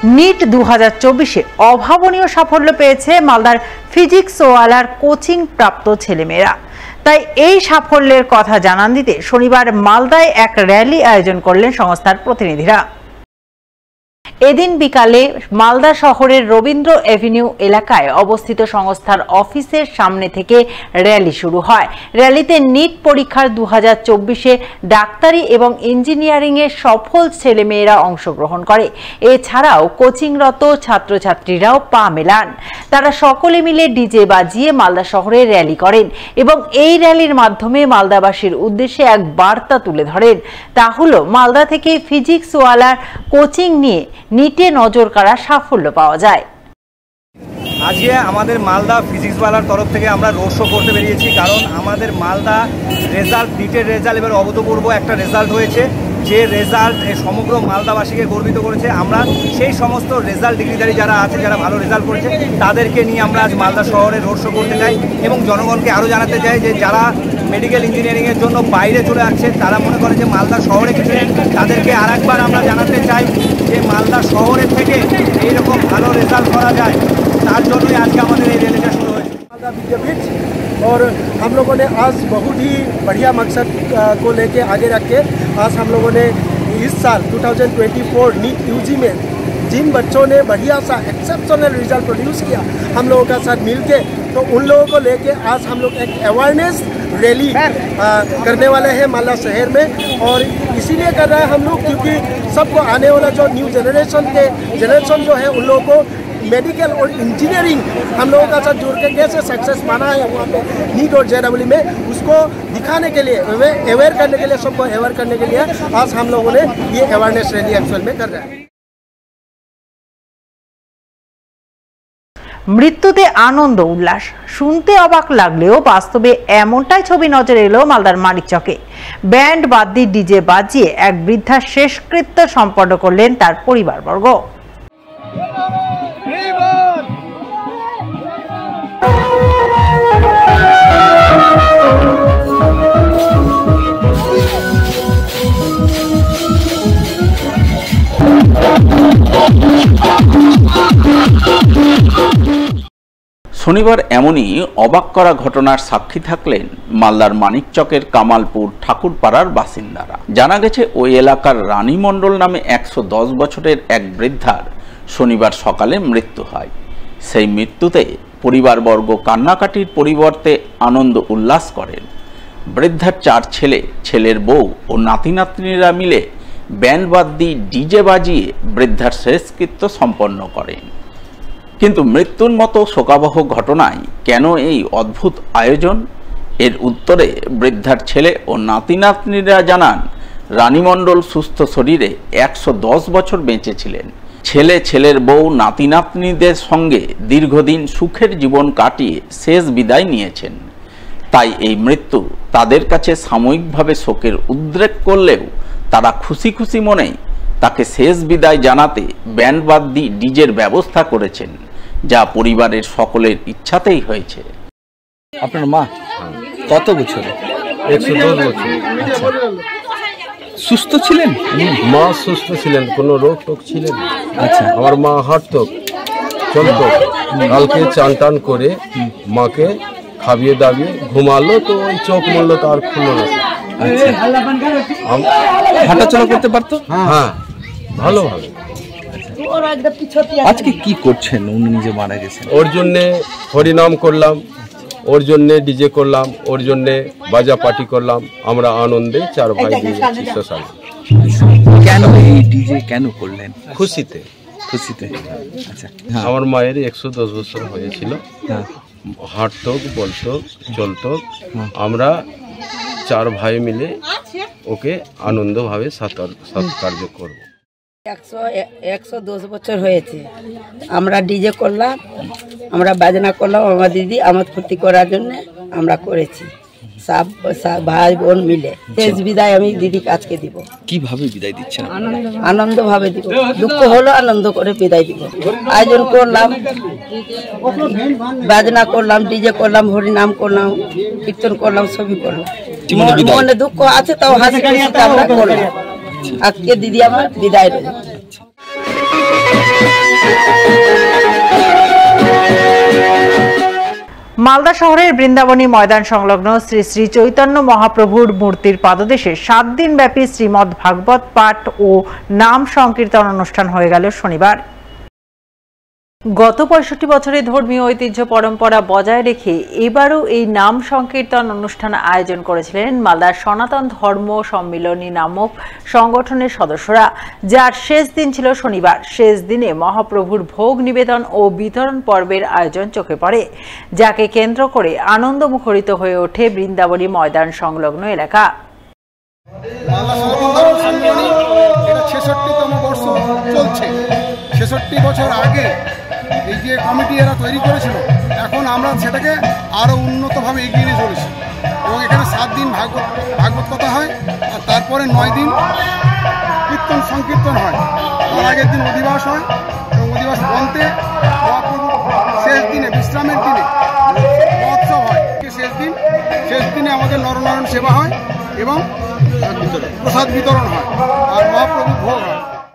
NEET 2024-এ অভাবনীয় সাফল্য পেয়েছে মালদার ফিজিক্সওয়ালার কোচিং প্রাপ্ত ছেলেমেয়েরা। তাই এই সাফল্যের কথা জানান দিতে শনিবার মালদায় এক র্যালি আয়োজন করলেন সংস্থার প্রতিনিধিরা। এদিন বিকালে মালদা শহরের রবীন্দ্র এভিনিউ এলাকায় অবস্থিত সংস্থার অফিসের সামনে থেকে র্যালি শুরু হয়। র্যালিতে নিট পরীক্ষার 2024-এ ডাক্তারি এবং ইঞ্জিনিয়ারিং এর সফল ছেলেমেয়েরা অংশগ্রহণ করে। এছাড়াও কোচিংরত ছাত্রছাত্রীরাও পা মেলান। তারা সকলে মিলে ডিজে বাজিয়ে মালদা শহরে র্যালি করেন এবং এই র্যালির মাধ্যমে মালদাবাসীর উদ্দেশ্যে এক বার্তা তুলে ধরেন। তা হলো মালদা থেকে ফিজিক্সওয়ালার কোচিং নিয়ে নিটে নজর কাড়া সাফল্য পাওয়া যায়। আজকে আমাদের মালদা ফিজিক্সওয়ালার তরফ থেকে আমরা রোড শো করতে বেরিয়েছি, কারণ আমাদের মালদা রেজাল্ট, নিটের রেজাল্ট এবার অভূতপূর্ব একটা রেজাল্ট হয়েছে, যে রেজাল্ট সমগ্র মালদাবাসীকে গর্বিত করেছে। আমরা সেই সমস্ত রেজাল্ট ডিগ্রিধারী যারা আছে, যারা ভালো রেজাল্ট করেছে, তাদেরকে নিয়ে আমরা আজ মালদা শহরে রোড শো করতে চাই এবং জনগণকে আরও জানাতে চাই যে যারা মেডিকেল ইঞ্জিনিয়ারিংয়ের জন্য বাইরে চলে আসছে, তারা মনে করে যে মালদা শহরে কিছু নেই, তাদেরকে আরেকবার আমরা জানাতে চাই যে মালদা শহরের থেকে এইরকম ভালো রেজাল্ট করা যায়, তার জন্যই আজকে আমাদের এই র্যালিটা শুরু হয়েছে। मालदा विद्यापीठ और हम लोगों ने आज बहुत ही बढ़िया मकसद को लेके आगे रख के आज हम लोगों ने इस साल 2024 नीट यूजी में जिन बच्चों ने बढ़िया सा एक्सेप्शनल रिजल्ट प्रोड्यूस किया हम लोगों का साथ मिलके, तो उन लोगों को लेके आज हम लोग एक अवेयरनेस रैली करने वाले हैं मालदा शहर में। और इसीलिए कर रहे हैं हम लोग क्योंकि सबको आने वाला जो न्यू जनरेशन जो है उन लोगों को मेडिकल और इंजीनियरिंग हम लोगों का साथ जुड़ के कैसे सक्सेस पाना है वहाँ पे नीट और JEE में, उसको दिखाने के लिए, अवेयर करने के लिए, सबको अवेयर करने के लिए आज हम लोगों ने ये अवेयरनेस रैली एक्चुअल में कर रहे हैं। মৃত্যুতে আনন্দ উল্লাস শুনতে অবাক লাগলেও বাস্তবে এমনটাই ছবি নজরে এলো মালদার মানিকচকে। ব্যান্ড বাদ্যি ডিজে বাজিয়ে এক বৃদ্ধার শেষকৃত্য সম্পন্ন করলেন তার পরিবারবর্গ। শনিবার এমনই অবাক করা ঘটনার সাক্ষী থাকলেন মালদার মানিকচকের কামালপুর ঠাকুরপাড়ার বাসিন্দারা। জানা গেছে ওই এলাকার রানী মণ্ডল নামে 110 বছরের এক বৃদ্ধার শনিবার সকালে মৃত্যু হয়। সেই মৃত্যুতে পরিবারবর্গ কান্নাকাটির পরিবর্তে আনন্দ উল্লাস করেন। বৃদ্ধার 4 ছেলে, ছেলের বউ ও নাতি নাতনিরা মিলে ব্যান্ড বাদ্যি ডিজে বাজিয়ে বৃদ্ধার শেষকৃত্য সম্পন্ন করেন। কিন্তু মৃত্যুর মতো শোকাবহ ঘটনায় কেন এই অদ্ভুত আয়োজন? এর উত্তরে বৃদ্ধার ছেলে ও নাতি নাতনিরা জানান, রানী মণ্ডল সুস্থ শরীরে 110 বছর বেঁচে ছিলেন। ছেলে, ছেলের বউ, নাতি নাতনিদের সঙ্গে দীর্ঘদিন সুখের জীবন কাটিয়ে শেষ বিদায় নিয়েছেন। তাই এই মৃত্যু তাদের কাছে সাময়িকভাবে শোকের উদ্রেক করলেও তারা খুশি খুশি মনেই তাকে শেষ বিদায় জানাতে ব্যান্ড বাদ্যি ডিজের ব্যবস্থা করেছেন, যা পরিবারের সকলের ইচ্ছাতেই হয়েছে। আপনার মা কত বছর? 110 বছর। সুস্থ ছিলেন? মা সুস্থ ছিলেন, কোনো রোগ টোক ছিলেন। আচ্ছা, আমার মা হাঁটতো, চলতো। কালকে চান টান করে মাকে খাবিয়ে দাবিয়ে ঘুমালো, তো ওই চোখ মরলো, তো আর খুললো না। হাঁটাচলা করতে পারতো? হ্যাঁ, ভালোভাবে। আজকে কি করছেন? উনি নিজে মারা গেছেন, ওর জন্যে হরিনাম করলাম, ওর জন্যে ডিজে করলাম, ওর জন্যে বাজা পার্টি করলাম। আমরা আনন্দে 4 ভাই দিয়ে যাচ্ছি শ্মশানে। কেন এই ডিজে কেন করলেন? খুশিতে। খুশিতে। আচ্ছা, আমার মায়ের 110 বছর হয়েছিল, হাঁটতো, বলতো, চলতো। আমরা 4 ভাই মিলে ওকে আনন্দভাবে সৎকার্য করব। 110 বছর হয়েছে, আমরা ডিজে করলাম, আমরা বাজনা করলাম, আমার দিদি আমার ফুর্তি করার জন্য আমরা করেছি, সব ভাই বোন মিলে। শেষ বিদায় আমি দিদিকে আজকে দিব। কিভাবে বিদায় দিচ্ছেন? আনন্দ ভাবে দিব, দুঃখ হলো আনন্দ করে বিদায় দিব। আয়োজন করলাম, বাজনা করলাম, ডিজে করলাম, হরিনাম করলাম, কীর্তন করলাম, সবই করলাম। মনে দুঃখ আছে তাও হাসি খুশিতে আমরা করলাম। আজকে দিদি আমার বিদায় রইল। মালদা শহরের বৃন্দাবনী ময়দান সংলগ্ন শ্রী শ্রী চৈতন্য মহাপ্রভুর মূর্তির পাদদেশে 7 দিন ব্যাপী শ্রীমদ্ ভাগবত পাঠ ও নাম সংকীর্তন অনুষ্ঠান হয়ে গেল শনিবার। গত 65 বছরে ধর্মীয় ঐতিহ্য পরম্পরা বজায় রেখে এবারও এই নাম সংকীর্তন অনুষ্ঠান আয়োজন করেছিলেন মালদার সনাতন ধর্ম সম্মিলনী নামক সংগঠনের সদস্যরা, যার শেষ দিন ছিল শনিবার। শেষ দিনে মহাপ্রভুর ভোগ নিবেদন ও বিতরণ পর্বের আয়োজন চোখে পড়ে, যাকে কেন্দ্র করে আনন্দ মুখরিত হয়ে ওঠে বৃন্দাবনী ময়দান সংলগ্ন এলাকা। 66তম বর্ষ চলছে। 66 বছর আগে এই যে কমিটি এরা তৈরি করেছিল, এখন আমরা সেটাকে আরও উন্নতভাবে এগিয়ে নিয়ে চলেছি এবং এখানে 7 দিন ভাগবত কথা হয়, আর তারপরে 9 দিন কীর্তন সংকীর্তন হয়। তার আগের দিন অধিবাস হয় এবং অধিবাস অন্তে মহাপ্রভু শেষ দিনে বিশ্রামের দিনে মহোৎসব হয়। শেষ দিনে আমাদের নরনারায়ণ সেবা হয় এবং প্রসাদ বিতরণ হয় আর মহাপ্রভু ভোগ হয়।